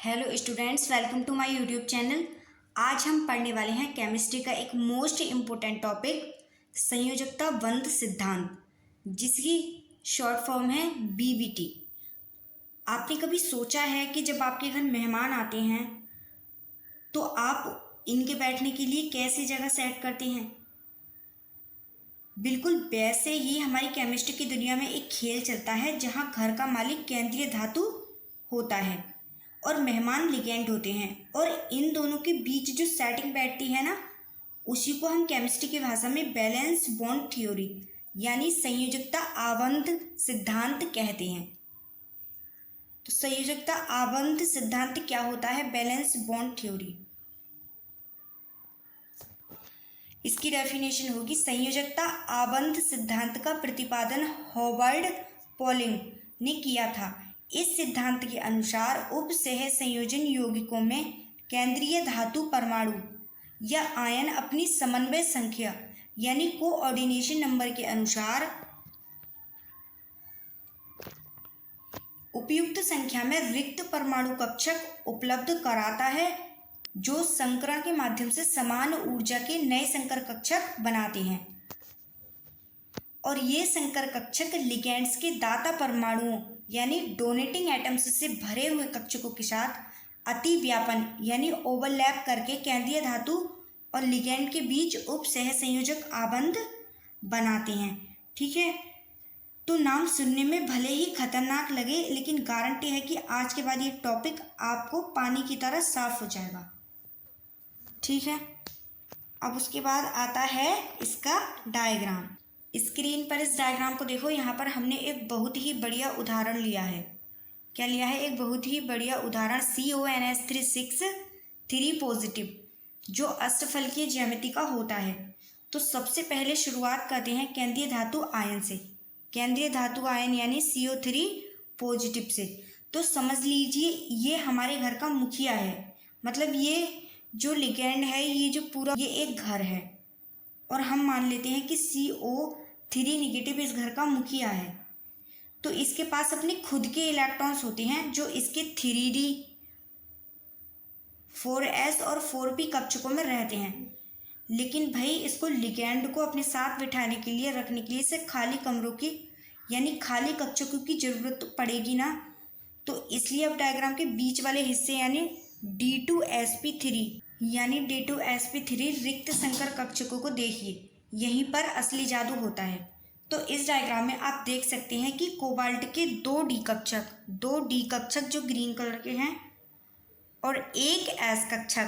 Hello students, welcome to my YouTube channel. आज हम पढ़ने वाले हैं केमिस्ट्री का एक मोस्ट इम्पोर्टेंट टॉपिक संयोजकता बंध सिद्धांत, जिसकी शॉर्ट फॉर्म है बीवीटी। आपने कभी सोचा है कि जब आपके घर मेहमान आते हैं तो आप इनके बैठने के लिए कैसी जगह सेट करते हैं? बिल्कुल वैसे ही हमारी केमिस्ट्री की दुनिया में एक खेल चलता है जहाँ घर का मालिक केंद्रीय धातु होता है और मेहमान लिगेंड होते हैं, और इन दोनों के बीच जो सेटिंग बैठती है ना, उसी को हम केमिस्ट्री की भाषा में बैलेंस बॉन्ड थ्योरी यानी संयोजकता आबंध सिद्धांत कहते हैं। तो संयोजकता आबंध सिद्धांत क्या होता है? Valence bond theory. इसकी डेफिनेशन होगी, संयोजकता आबंध सिद्धांत का प्रतिपादन हॉवर्ड पॉलिंग ने किया था। इस सिद्धांत के अनुसार उप सह संयोजन यौगिकों में केंद्रीय धातु परमाणु या आयन अपनी समन्वय संख्या यानी कोऑर्डिनेशन नंबर के अनुसार उपयुक्त संख्या में रिक्त परमाणु कक्षक उपलब्ध कराता है, जो संकरण के माध्यम से समान ऊर्जा के नए संकर कक्षक बनाते हैं। और ये संकर कक्षक लिगेंड्स के दाता परमाणुओं यानी डोनेटिंग एटम्स से भरे हुए कक्षकों के साथ अति व्यापन यानी ओवरलैप करके केंद्रीय धातु और लिगेंड के बीच उप सह संयोजक आबंध बनाते हैं। ठीक है, तो नाम सुनने में भले ही खतरनाक लगे, लेकिन गारंटी है कि आज के बाद ये टॉपिक आपको पानी की तरह साफ हो जाएगा। ठीक है, अब उसके बाद आता है इसका डायग्राम। स्क्रीन पर इस डायग्राम को देखो। यहाँ पर हमने एक बहुत ही बढ़िया उदाहरण लिया है। क्या लिया है? एक बहुत ही बढ़िया उदाहरण CONH3 पॉजिटिव, जो अष्टफलकीय ज्यामिति का होता है। तो सबसे पहले शुरुआत करते हैं केंद्रीय धातु आयन से। केंद्रीय धातु आयन यानी CO3 पॉजिटिव से। तो समझ लीजिए ये हमारे घर का मुखिया है, मतलब ये जो लिगेंड है, ये जो पूरा ये एक घर है, और हम मान लेते हैं कि CO3 निगेटिव इस घर का मुखिया है। तो इसके पास अपने खुद के इलेक्ट्रॉन्स होते हैं जो इसके 3D 4s और 4p कक्षकों में रहते हैं। लेकिन भाई इसको लिगेंड को अपने साथ बिठाने के लिए, रखने के लिए इसे खाली कमरों की यानी खाली कक्षकों की जरूरत पड़ेगी ना। तो इसलिए अब डायग्राम के बीच वाले हिस्से यानी D2sp3 रिक्त संकर कक्षकों को देखिए, यहीं पर असली जादू होता है। तो इस डायग्राम में आप देख सकते हैं कि कोबाल्ट के दो डी कक्षक जो ग्रीन कलर के हैं, और एक एस कक्षक,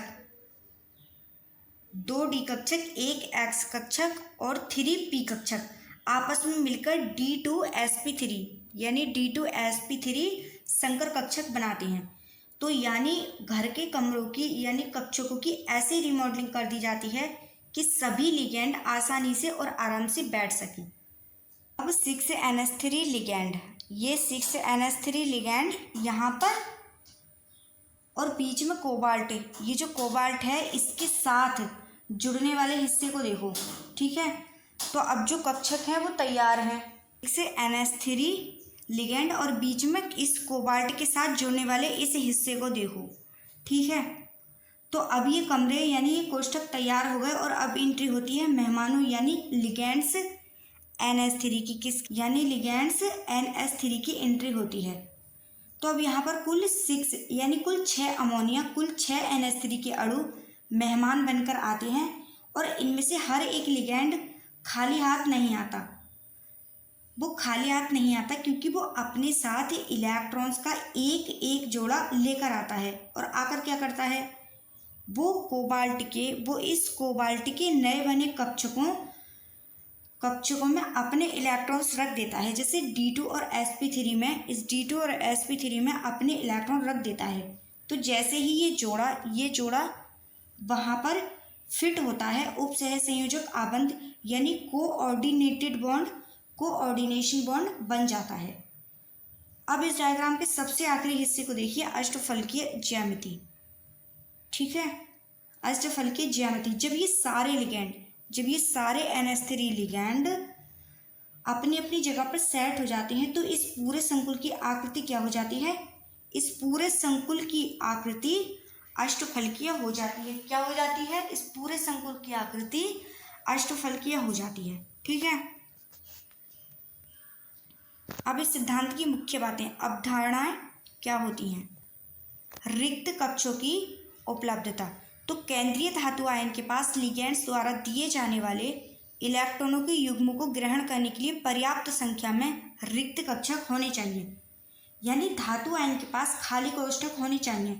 दो डी कक्षक, एक एक्स कक्षक और 3p कक्षक आपस में मिलकर D2sp3 यानी D2sp3 संकर कक्षक बनाते हैं। तो यानी घर के कमरों की यानी कक्षकों की ऐसी रिमॉडलिंग कर दी जाती है कि सभी लिगेंड आसानी से और आराम से बैठ सकें। अब 6NH3 लिगेंड, ये 6NH3 लिगेंड यहाँ पर, और बीच में कोबाल्ट, ये जो कोबाल्ट है इसके साथ जुड़ने वाले हिस्से को देखो। ठीक है, तो अब जो कक्षक है वो तैयार है। 6NH3 लिगेंड और बीच में इस कोबाल्ट के साथ जुड़ने वाले इस हिस्से को देखो। ठीक है, तो अब ये कमरे यानी ये कोष्ठक तैयार हो गए, और अब एंट्री होती है मेहमानों यानी लिगेंड्स NH3 की, किस यानी लिगेंड्स NH3 की एंट्री होती है। तो अब यहाँ पर कुल 6 यानी कुल 6 अमोनिया, कुल 6 NH3 के अणु मेहमान बनकर आते हैं, और इनमें से हर एक लिगेंड खाली हाथ नहीं आता। वो खाली हाथ नहीं आता क्योंकि वो अपने साथ इलेक्ट्रॉन्स का एक एक जोड़ा लेकर आता है, और आकर क्या करता है, वो इस कोबाल्ट के नए बने कक्षकों में अपने इलेक्ट्रॉन्स रख देता है। जैसे D2 और sp3 में, इस D2 और sp3 में अपने इलेक्ट्रॉन रख देता है। तो जैसे ही ये जोड़ा वहाँ पर फिट होता है, उप सह संयोजक आबंध यानी कोऑर्डिनेशन बॉन्ड बन जाता है। अब इस डायग्राम के सबसे आखिरी हिस्से को देखिए, अष्टफलकीय ज्यामिति। ठीक है, अष्टफलकीय ज्यामिति, जब ये सारे NH3 लिगेंड अपनी अपनी जगह पर सेट हो जाते हैं, तो इस पूरे संकुल की आकृति क्या हो जाती है? इस पूरे संकुल की आकृति अष्टफलकीय हो जाती है। क्या हो जाती है? इस पूरे संकुल की आकृति अष्टफलकीय हो जाती है। ठीक है, अब इस सिद्धांत की मुख्य बातें, अवधारणाएं क्या होती हैं। रिक्त कक्षों की उपलब्धता, तो केंद्रीय धातु आयन के पास लिगेंड्स द्वारा दिए जाने वाले इलेक्ट्रॉनों के युग्मों को ग्रहण करने के लिए पर्याप्त संख्या में रिक्त कक्षक होने चाहिए। यानी धातु आयन के पास खाली कोष्ठक होने चाहिए,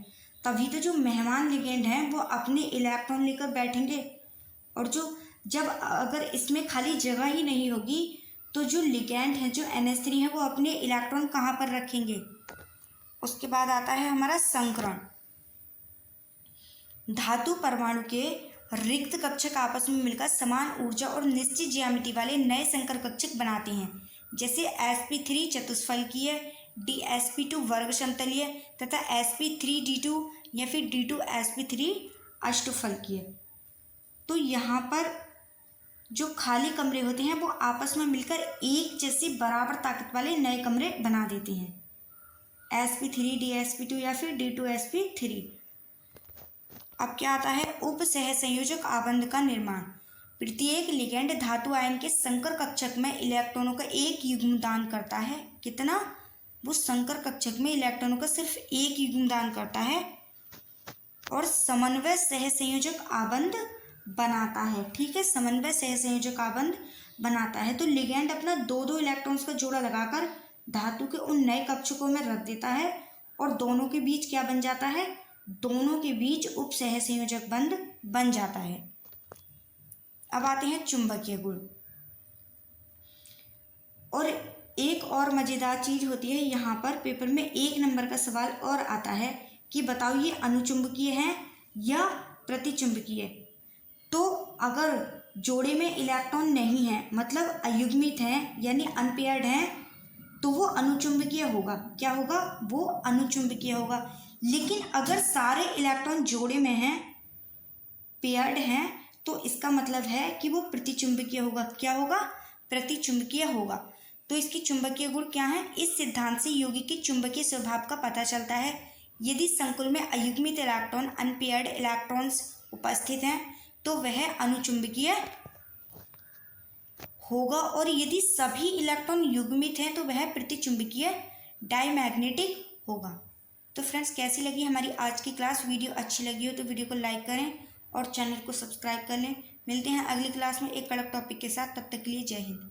तभी तो जो मेहमान लिगेंड हैं वो अपने इलेक्ट्रॉन लेकर बैठेंगे। और जब अगर इसमें खाली जगह ही नहीं होगी तो जो लिगेंड है, जो NH3 है, वो अपने इलेक्ट्रॉन कहाँ पर रखेंगे। उसके बाद आता है हमारा संकरण। धातु परमाणु के रिक्त कक्षक आपस में मिलकर समान ऊर्जा और निश्चित ज्यामिति वाले नए संकर कक्षक बनाते हैं, जैसे sp3 चतुष्फलकीय, dsp2 वर्ग समतलीय तथा sp3d2 या फिर d2sp3 अष्टफलकीय। तो यहाँ पर जो खाली कमरे होते हैं वो आपस में मिलकर एक जैसे बराबर ताकत वाले नए कमरे बना देते हैं, sp3 dsp2 या फिर d2sp3। अब क्या आता है, उप सहसंयोजक आबंध का निर्माण। प्रत्येक लिगेंड धातु आयन के संकर कक्षक में इलेक्ट्रॉनों का एक युग्म दान करता है। कितना? वो संकर कक्षक में इलेक्ट्रॉनों का सिर्फ एक युग्म दान करता है और समन्वय सहसंयोजक आबंध बनाता है। ठीक है, समन्वय सहसंयोजक आबंध बनाता है। तो लिगेंड अपना दो दो इलेक्ट्रॉन्स का जोड़ा लगाकर धातु के उन नए कक्षकों में रख देता है और दोनों के बीच क्या बन जाता है, दोनों के बीच उप सहसंयोजक बंध बन जाता है। अब आते हैं चुंबकीय गुण। और एक और मजेदार चीज होती है, यहाँ पर पेपर में 1 नंबर का सवाल और आता है कि बताओ ये अनुचुंबकीय है या प्रतिचुंबकीय। तो अगर जोड़े में इलेक्ट्रॉन नहीं है, मतलब अयुग्मित हैं यानी अनपेयर्ड हैं, तो वो अनुचुंबकीय होगा। क्या होगा? वो अनुचुंबकीय होगा। लेकिन अगर सारे इलेक्ट्रॉन जोड़े में हैं, पेयर्ड हैं, तो इसका मतलब है कि वो प्रतिचुंबकीय होगा। क्या होगा? प्रतिचुंबकीय होगा। तो इसकी चुंबकीय गुण क्या है? इस सिद्धांत से यौगिक के चुंबकीय स्वभाव का पता चलता है। यदि संकुल में अयुग्मित इलेक्ट्रॉन, अनपेयर्ड इलेक्ट्रॉन्स उपस्थित हैं तो वह अनुचुंबकीय होगा, और यदि सभी इलेक्ट्रॉन युग्मित हैं तो वह प्रतिचुंबकीय डायमैग्नेटिक होगा। तो फ्रेंड्स, कैसी लगी हमारी आज की क्लास? वीडियो अच्छी लगी हो तो वीडियो को लाइक करें और चैनल को सब्सक्राइब कर लें। मिलते हैं अगली क्लास में एक अलग टॉपिक के साथ। तब तक के लिए जय हिंद।